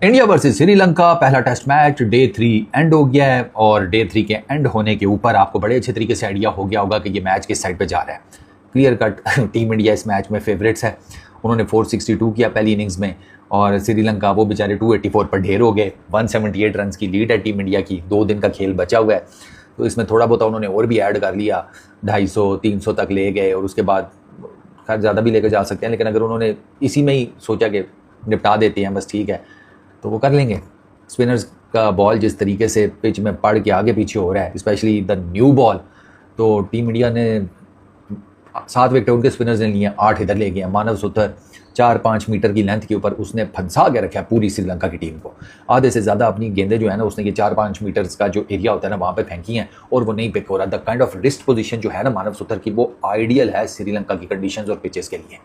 India versus Sri Lanka पहला test match day 3 and हो गया है और डे 3 के एंड होने के ऊपर आपको बड़े अच्छे तरीके से आइडिया हो गया होगा कि ये मैच किस साइड पे जा रहा है। क्लियर कट टीम इंडिया इस मैच में फेवरेट्स है। उन्होंने 462 किया पहली इनिंग्स में और श्रीलंका वो बेचारे 284 पर ढेर हो गए। 178 रन की लीड है टीम इंडिया की, 2 दिन का खेल बचा हुआ है तो इसमें थोड़ा बहुत उन्होंने और भी ऐड कर लिया, 250-300 तक ले गए और उसके बाद खैर ज़्यादा भी लेकर जा सकते हैं, लेकिन अगर उन्होंने इसी में ही सोचा कि निपटा देते हैं बस ठीक है तो वो कर लेंगे। स्पिनर्स का बॉल जिस तरीके से पिच में पड़ के आगे पीछे हो रहा है, स्पेशली द न्यू बॉल, तो टीम इंडिया ने 7 विकेट उनके स्पिनर्स ने लिए, 8 इधर ले गए। मानव सुथर 4-5 मीटर की लेंथ के ऊपर उसने फंसा के रखा है पूरी श्रीलंका की टीम को। आधे से ज़्यादा अपनी गेंदें जो है ना उसने ये 4-5 मीटर्स का जो एरिया होता है ना वहाँ पे फेंकी हैं और वो नहीं पिक हो रहा। The kind of wrist position जो है ना मानव सुथर की वो आइडियल है श्रीलंका की कंडीशंस और पिचेस के लिए।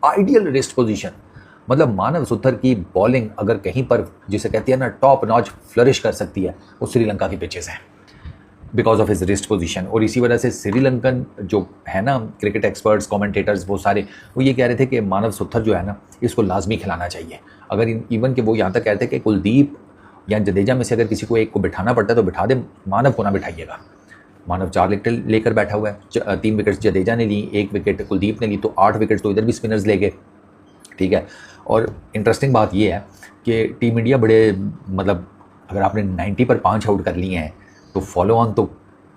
आइडियल रिस्ट पोजीशन मतलब मानव सुथर की बॉलिंग अगर कहीं पर जिसे कहती है ना टॉप नॉच फ्लरिश कर सकती है वो श्रीलंका की पिचेस हैं because of his wrist position. और इसी वजह से श्रीलंकन जो है ना क्रिकेट एक्सपर्ट्स कमेंटेटर्स वो सारे वो ये कह रहे थे कि मानव सुथर जो है ना इसको लाजमी खिलाना चाहिए। अगर इवन के वो यहाँ तक कहते हैं कि कुलदीप या जडेजा में से अगर किसी को एक को बिठाना पड़ता है तो बिठा दे, मानव को ना बिठाइएगा। मानव 4 विकेट लेकर बैठा हुआ है, 3 विकेट जडेजा ने ली, 1 विकेट कुलदीप ने ली, तो 8 विकेट तो इधर भी स्पिनर्स ले गए। ठीक है, और इंटरेस्टिंग बात ये है कि टीम इंडिया बड़े मतलब अगर आपने 90 पर 5 आउट कर लिए हैं तो फॉलो ऑन तो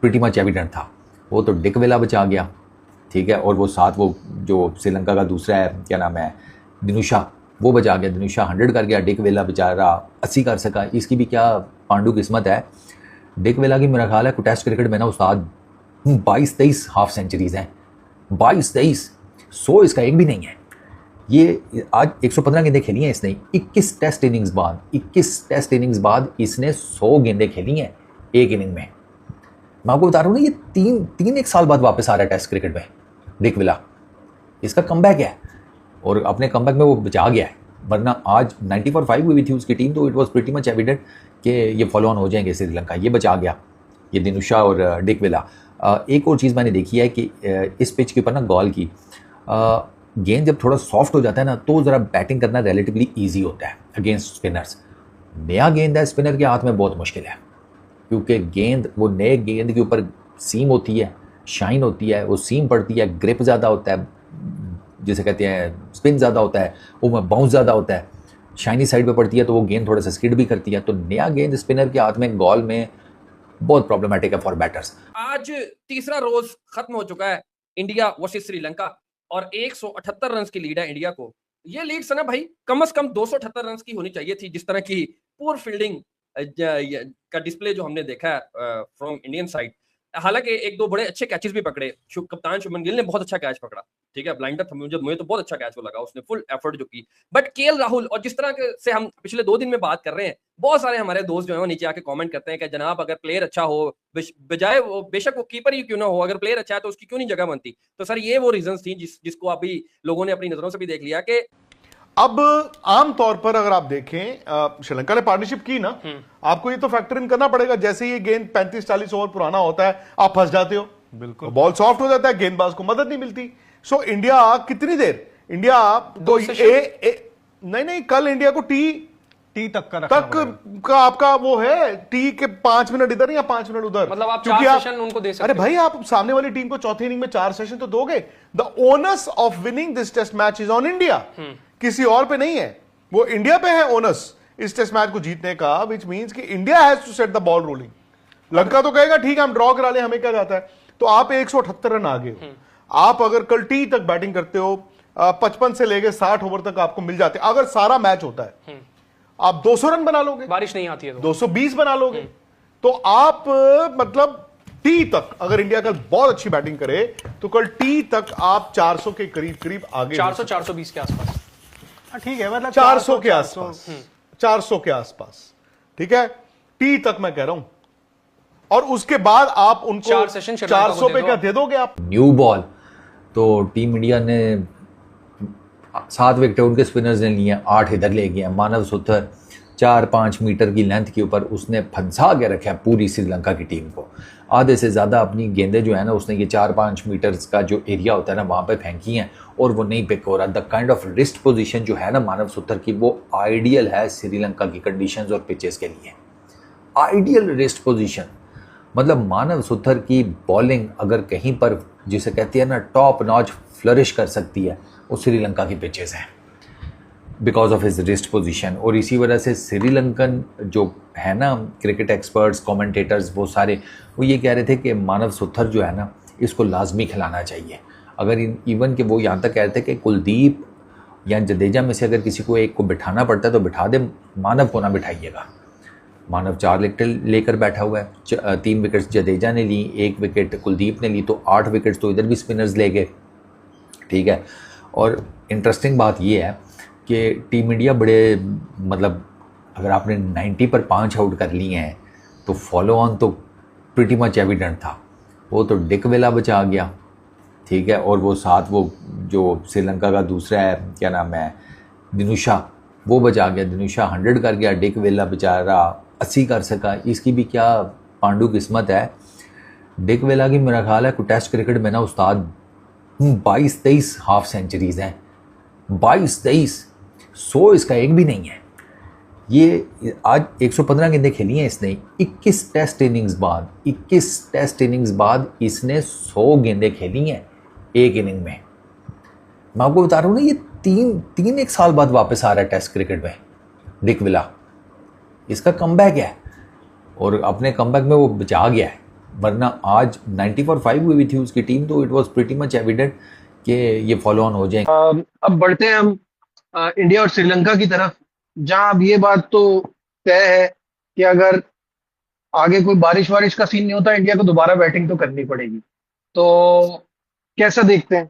प्रीटी मच एविडेंट था। वो तो डिक वेला बचा गया, ठीक है, और वो साथ वो जो श्रीलंका का दूसरा है क्या नाम है दिनुशा, वो बचा गया। दिनुशा 100 कर गया, डिक वेला बेचारा 80 कर सका। इसकी भी क्या पांडु किस्मत है। डिक वेला की मेरा ख्याल है टेस्ट क्रिकेट में ना उस्ताद 22-23 हाफ सेंचुरीज हैं, 22-23, 100 इसका एक भी नहीं है। ये आज 115 गेंदें खेली हैं इसने 21 टेस्ट इनिंग्स बाद इसने 100 गेंदें खेली हैं एक इनिंग में। मैं आपको बता रहा हूँ ना ये एक साल बाद वापस आ रहा है टेस्ट क्रिकेट में डिक विला। इसका कमबैक है और अपने कमबैक में वो बचा गया है, वरना आज 90 for 5 हुई थी उसकी टीम तो it was pretty much evident कि ये फॉलो ऑन हो जाएंगे श्रीलंका। ये बचा गया, ये दिनुशा और डिक विला। एक और चीज़ मैंने देखी है कि इस पिच के ऊपर ना गॉल की गेंद जब थोड़ा सॉफ्ट हो जाता है ना तो ज़रा बैटिंग करना रिलेटिवली ईजी होता है अगेंस्ट स्पिनर्स। नया गेंद है स्पिनर के हाथ में बहुत मुश्किल है क्योंकि गेंद वो नए गेंद के ऊपर सीम होती है, शाइन होती है, वो सीम पड़ती है, ग्रिप ज़्यादा होता है, जिसे कहते हैं स्पिन ज़्यादा होता है, वो में बाउंस ज़्यादा होता है, शाइनी साइड पे पड़ती है तो वो गेंद थोड़ा सा स्किड भी करती है। तो नया गेंद स्पिनर के हाथ में गॉल में बहुत प्रॉब्लमेटिक है फॉर बैटर्स। आज तीसरा रोज खत्म हो चुका है इंडिया वर्सेस श्रीलंका और 178 रन की लीड है इंडिया को। ये लीड से ना भाई कम से कम 278 रन की होनी चाहिए थी। जिस तरह की पूर फील्डिंग का डिस्प्ले जो हमने देखा है फ्रॉम इंडियन साइड, हालांकि एक दो बड़े अच्छे कैचेस भी पकड़े। कप्तान शुभमन गिल ने बहुत अच्छा कैच पकड़ा, ठीक है, ब्लाइंडर था, मुझे तो बहुत अच्छा कैच वो लगा, उसने फुल एफर्ट जो की। बट केएल राहुल और जिस तरह से हम पिछले 2 दिन में बात कर रहे हैं, बहुत सारे हमारे दोस्त जो है वो नीचे आके कमेंट करते हैं कि जनाब अगर प्लेयर अच्छा हो बजाय वो बेशक वो कीपर ही क्यों ना हो, अगर प्लेयर अच्छा है तो उसकी क्यों नहीं जगह बनती। तो सर ये वो रीजंस थी जिसको अभी लोगों ने अपनी नजरों से भी देख लिया कि अब आम तौर पर अगर आप देखें श्रीलंका ने पार्टनरशिप की ना, आपको ये तो फैक्टर इन करना पड़ेगा। जैसे ये गेंद 35-40 ओवर पुराना होता है आप फंस जाते हो, बिल्कुल बॉल सॉफ्ट हो जाता है, गेंदबाज को मदद नहीं मिलती। सो इंडिया कितनी देर इंडिया तो नहीं कल इंडिया को टी तक का आपका वो है, टी के 5 मिनट इधर या 5 मिनट उधर, मतलब आप 4 सेशन उनको दे सकते। अरे भाई आप सामने वाली टीम को चौथे इनिंग में 4 सेशन तो दोगे। The onus of winning this test match is on India, किसी और पे नहीं है, वो इंडिया पे है ओनस इस टेस्ट मैच को जीतने का, विच मींस कि India has to set the ball rolling. Lanka तो कहेगा ठीक है हम ड्रॉ करा ले, हमें क्या जाता है। तो आप 178 रन आ गए हो। आप अगर कल टी तक बैटिंग करते हो 55 से लेके 60 ओवर तक आपको मिल जाते, अगर सारा मैच होता है आप 200 रन बना लोगे, बारिश नहीं आती है तो 220 बना लोगे। तो आप मतलब टी तक अगर इंडिया कल बहुत अच्छी बैटिंग करे तो कल टी तक आप 400 के करीब आगे, 400-420 के आसपास, ठीक है, मतलब 400 के आसपास, 400 के आसपास, ठीक है, टी तक मैं कह रहा हूं। और उसके बाद आप उनको 400 पे क्या दे दोगे आप। न्यू बॉल तो टीम इंडिया ने 7 विकेट उनके स्पिनर्स ने लिए, 8 इधर ले गए। मानव सुथर 4-5 मीटर की लेंथ के ऊपर उसने फंसा के रखा है पूरी श्रीलंका की टीम को। आधे से ज़्यादा अपनी गेंदें जो है ना उसने ये 4-5 मीटर्स का जो एरिया होता है ना वहाँ पे फेंकी हैं और वो नहीं पिक हो रहा। The kind of wrist position जो है ना मानव सुथर की, वो आइडियल है श्रीलंका की कंडीशंस और पिचेस के लिए। आइडियल रिस्ट पोजीशन मतलब मानव सुथर की बॉलिंग अगर कहीं पर जिसे कहती है ना टॉप नॉच फ्लरिश कर सकती है वो श्रीलंका की पिचेस हैं because of his wrist position. और इसी वजह से श्रीलंकन जो है ना क्रिकेट एक्सपर्ट्स, कमेंटेटर्स, वो सारे वो ये कह रहे थे कि मानव सुथर जो है ना इसको लाजमी खिलाना चाहिए। अगर इवन कि वो यहाँ तक कह रहे थे कि कुलदीप या जडेजा में से अगर किसी को एक को बिठाना पड़ता है तो बिठा दे, मानव को ना बिठाइएगा। मानव 4 विकेट लेकर बैठा हुआ है, 3 विकेट्स जडेजा ने ली, 1 विकेट कुलदीप ने ली, तो 8 विकेट्स तो इधर भी स्पिनर्स ले गए, ठीक है। और इंटरेस्टिंग बात ये है कि टीम इंडिया बड़े मतलब अगर आपने 90 पर 5 आउट कर लिए हैं तो फॉलो ऑन तो प्रिटी मच एविडेंट था। वो तो डिक वेला बचा गया, ठीक है, और वो साथ वो जो श्रीलंका का दूसरा है क्या नाम है दिनुशा, वो बचा गया। दिनुशा 100 कर गया, डिक वेला बेचारा 80 कर सका। इसकी भी क्या पांडु किस्मत है। डिक वेला की मेरा ख्याल है टेस्ट क्रिकेट में ना उस्ताद 22-23 हाफ सेंचुरीज़ हैं, 22-23, 100 इसका एक भी नहीं है। ये आज 115 गेंदें खेली हैं इसने, 21 टेस्ट इनिंग्स बाद इसने 100 गेंदें खेली हैं एक इनिंग में। मैं आपको बता रहा हूँ ना, ये तीन एक साल बाद वापस आ रहा है टेस्ट क्रिकेट में डिक विला। इसका कमबैक है और अपने कमबैक में वो बचा गया है, वरना आज 90 for 5 हुई थी उसकी टीम, तो it was pretty much evident कि ये फॉलो ऑन हो जाएंगे। अब बढ़ते हैं हम इंडिया और श्रीलंका की तरफ, जहां अब ये बात तो तय है कि अगर आगे कोई बारिश वारिश का सीन नहीं होता, इंडिया को दोबारा बैटिंग तो करनी पड़ेगी। तो कैसा देखते हैं?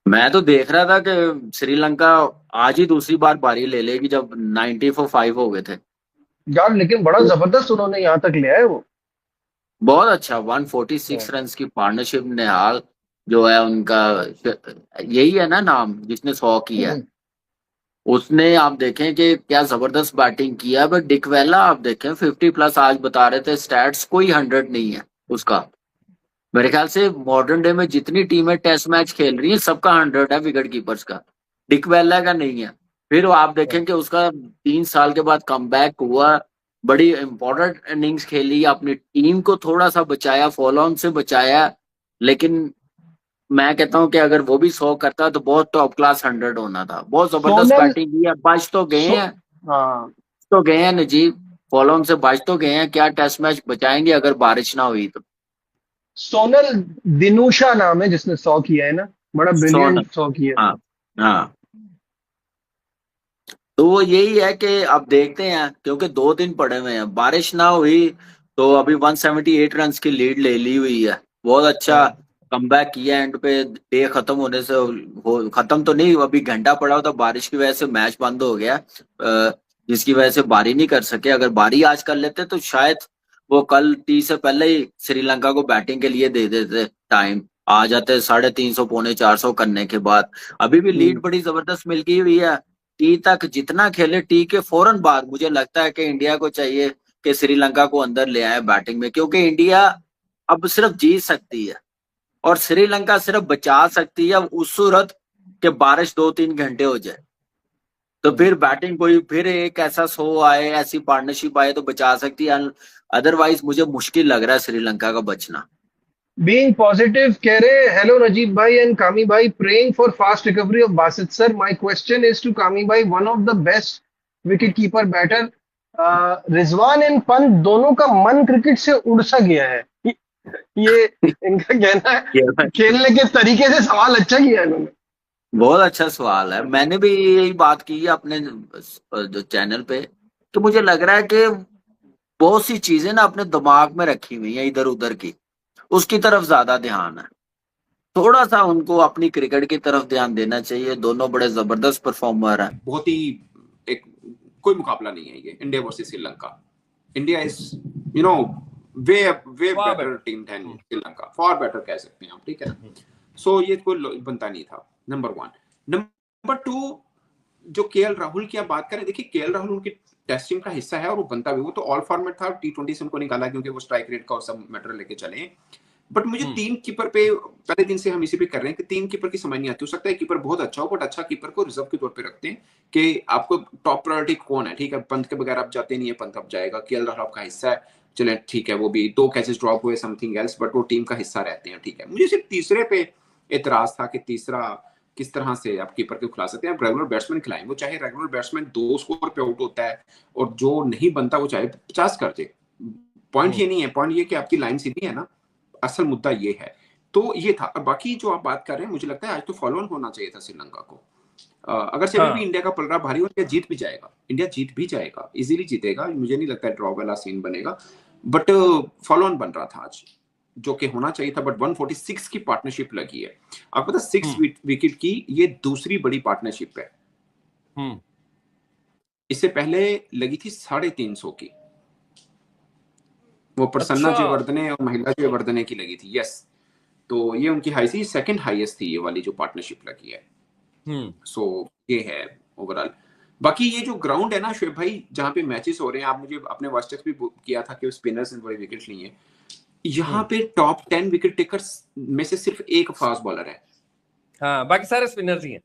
मैं तो देख रहा था कि श्रीलंका आज ही दूसरी बार बारी ले लेगी जब 90 for 5 हो गए थे यार, लेकिन बड़ा जबरदस्त उन्होंने यहाँ तक लिया है वो। बहुत अच्छा 146 रन की पार्टनरशिप। नेहाल जो है उनका यही है ना नाम, जिसने 100 किया है, उसने आप देखें कि क्या जबरदस्त बैटिंग किया। बट डिक वेला आप देखें 50+ आज बता रहे थे स्टैट्स, कोई 100 नहीं है उसका। मेरे ख्याल से मॉडर्न डे में जितनी टीमें टेस्ट मैच खेल रही हैं सबका 100 है विकेट कीपर्स का, डिक वेला का नहीं है। फिर आप देखें कि उसका 3 साल के बाद कमबैक हुआ, बड़ी इंपॉर्टेंट इनिंग्स खेली, अपनी टीम को थोड़ा सा बचाया, फॉलो ऑन से बचाया। लेकिन मैं कहता हूं कि अगर वो भी 100 करता तो बहुत टॉप क्लास 100 होना था। बहुत जबरदस्त बैटिंग की है, बच तो गए हैं, हाँ तो गए हैं नजीब, फॉलो ऑन से बच तो गए हैं। क्या टेस्ट मैच बचाएंगे अगर बारिश ना हुई तो। सोनल दिनुशा नाम है जिसने 100 किया है ना, बड़ा ब्रिलियंट 100 किया। हाँ हाँ, तो वो यही है कि अब देखते हैं, क्योंकि 2 दिन पड़े हुए हैं, बारिश ना हुई तो अभी 178 रन की लीड ले ली हुई है। बहुत अच्छा कमबैक किया एंड पे, डे खत्म होने से खत्म तो नहीं, अभी घंटा पड़ा था, बारिश की वजह से मैच बंद हो गया, जिसकी वजह से बारी नहीं कर सके। अगर बारी आज कर लेते तो शायद वो कल 30 से पहले ही श्रीलंका को बैटिंग के लिए दे देते, टाइम आ जाते 350 पौने 400 करने के बाद। अभी भी लीड बड़ी जबरदस्त मिल गई हुई है। टी तक जितना खेले, टी के फौरन बाद मुझे लगता है कि इंडिया को चाहिए कि श्रीलंका को अंदर ले आए बैटिंग में, क्योंकि इंडिया अब सिर्फ जीत सकती है और श्रीलंका सिर्फ बचा सकती है उस सूरत कि बारिश 2-3 घंटे हो जाए, तो फिर बैटिंग कोई फिर एक ऐसा 100 आए, ऐसी पार्टनरशिप आए तो बचा सकती है। अदरवाइज मुझे मुश्किल लग रहा है श्रीलंका का बचना। Being positive, कह रहे hello Najib bhai and Kami bhai, praying for fast recovery of Basit sir. My question is to Kami bhai, one of the best wicket keeper batter. Rizwan and Pant दोनों का मन क्रिकेट से उड़ सा गया है, ये इनका कहना है। खेलने के तरीके से सवाल अच्छा किया है इन्होंने। बहुत अच्छा सवाल है। मैंने भी यही बात की है अपने जो चैनल पे कि मुझे लग रहा है कि बहुत सी चीजें ना अपने दिमाग में रखी हुई है इधर उधर की, उसकी तरफ ज्यादा ध्यान है। थोड़ा सा उनको अपनी क्रिकेट की तरफ ध्यान देना चाहिए। दोनों बड़े जबरदस्त परफॉर्मर हैं। बहुत ही एक कोई मुकाबला नहीं है ये India versus Sri Lanka. India is way better team than Sri Lanka, far better कह सकते हैं आप, ठीक है। सो ये कोई बनता नहीं था, नंबर 1। नंबर 2, जो केएल राहुल की आप बात करें, देखिए केएल राहुल उनकी टेस्टिंग का हिस्सा है और वो बनता भी, वो तो ऑल फॉर्मेट था, T20 से उनको निकाला क्योंकि वो स्ट्राइक रेट का और सब मैटर लेके चले। बट मुझे तीन कीपर पे पहले दिन से हम इसी पे कर रहे हैं कि तीन कीपर की समझ नहीं आती। हो सकता है कीपर बहुत अच्छा हो, बट अच्छा कीपर को रिजर्व के तौर पे रखते हैं कि आपको टॉप प्रायोरिटी कौन है। ठीक है, पंत के बगैर आप जाते नहीं है, पंत अब जाएगा, केएल राहुल आपका हिस्सा है, चले ठीक है, वो भी 2 कैचेस ड्रॉप हुए, समथिंग एल्स, बट वो टीम का हिस्सा रहते हैं। ठीक है, मुझे सिर्फ तीसरे पे एतराज था कि तीसरा किस तरह से आप कीपर को खिला सकते हैं। आप रेगुलर बैट्समैन खिलाएं, वो चाहे रेगुलर बैट्समैन 2 स्कोर पे आउट होता है और जो नहीं बनता वो चाहे 50 कर दे। पॉइंट ये नहीं है, पॉइंट ये कि आपकी लाइन सीधी है ना, असल मुद्दा ये है। तो ये था। बाकी जो आप बात कर रहे हैं, मुझे लगता है आज तो फॉलो ऑन होना चाहिए था श्रीलंका को। अगर से भी इंडिया का पलड़ा भारी हो, इंडिया जीत भी जाएगा, इंडिया जीत भी जाएगा, इजीली जीतेगा। मुझे नहीं लगता ड्रॉ वाला सीन बनेगा, बट फॉलो ऑन बन रहा था आज, जो कि होना चाहिए था। बट 146 की पार्टनरशिप लगी है। आपको पता 6 विकेट की ये दूसरी बड़ी पार्टनरशिप है। इससे पहले लगी थी 350 की, वो प्रसन्ना जयवर्धने और महिला जयवर्धने की लगी थी। यस, तो ये उनकी हाई थी, सेकंड हाईएस्ट थी ये वाली जो पार्टनरशिप लगी है। सो ये है ओवरऑल। बाकी ये जो ग्राउंड है ना शोएब भाई, जहाँ पे मैचेस हो रहे हैं, आप मुझे अपने वास्टेक्स भी किया था कि स्पिनर्स ने बड़े विकेट लिए हैं। यहाँ पे टॉप 10 विकेट टेकर्स में से सिर्फ एक फास्ट बॉलर है। हाँ, बाकी सारे स्पिनर्स ही हैं।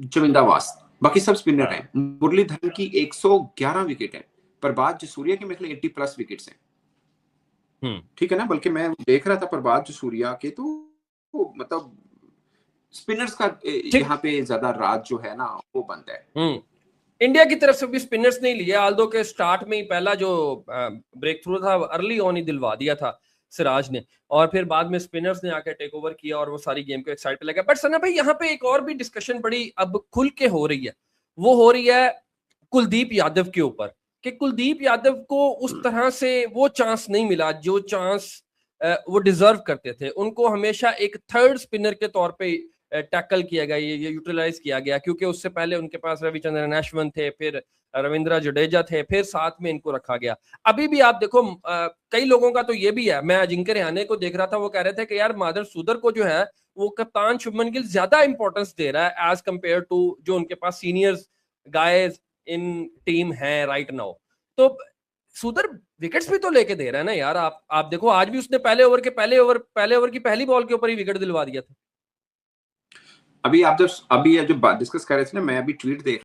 जमिंदा वास, बाकी सब स्पिनर हैं। मुरलीधरन की 111 विकेट है, प्रभात जसूरिया के मेरे 80+ विकेट्स हैं। ठीक है ना, बल्कि मैं देख रहा था प्रभात जसूरिया के, तो मतलब स्पिनर्स का यहाँ पे ज्यादा राज जो है ना वो बनता है। इंडिया की तरफ से भी स्पिनर्स नहीं लिया, आल्दो के स्टार्ट में ही पहला जो ब्रेक थ्रू था अर्ली ऑन ही दिलवा दिया था सिराज ने, और फिर बाद में स्पिनर्स ने आकर टेक ओवर किया और वो सारी गेम को एक साइड पे लगा। बट सना भाई, यहाँ पे एक और भी डिस्कशन बड़ी अब खुल के हो रही है, वो हो रही है कुलदीप यादव के ऊपर, कि कुलदीप यादव को उस तरह से वो चांस नहीं मिला जो चांस वो डिजर्व करते थे। उनको हमेशा एक थर्ड स्पिनर के तौर पे टैकल किया गया, ये यूटिलाइज किया गया, क्योंकि उससे पहले उनके पास रविचंद्रन अश्विन थे, फिर रविंद्र जडेजा थे, फिर साथ में इनको रखा गया। अभी भी आप देखो, कई लोगों का तो ये भी है, मैं अजिंक्य रहाणे को देख रहा था, वो कह रहे थे कि यार माधव सूदर को जो है वो कप्तान शुभमन गिल ज्यादा इंपॉर्टेंस दे रहा है एज कंपेयर टू जो उनके पास सीनियर्स गाइज इन टीम है राइट नाउ। तो सूदर विकेट्स भी तो लेके दे रहा है ना यार। आप देखो, आज भी उसने पहले ओवर की पहली बॉल के ऊपर ही विकेट दिलवा दिया था। अभी आप जब डिस्कस कर रहे थे ना, मैं अभी ट्वीट देख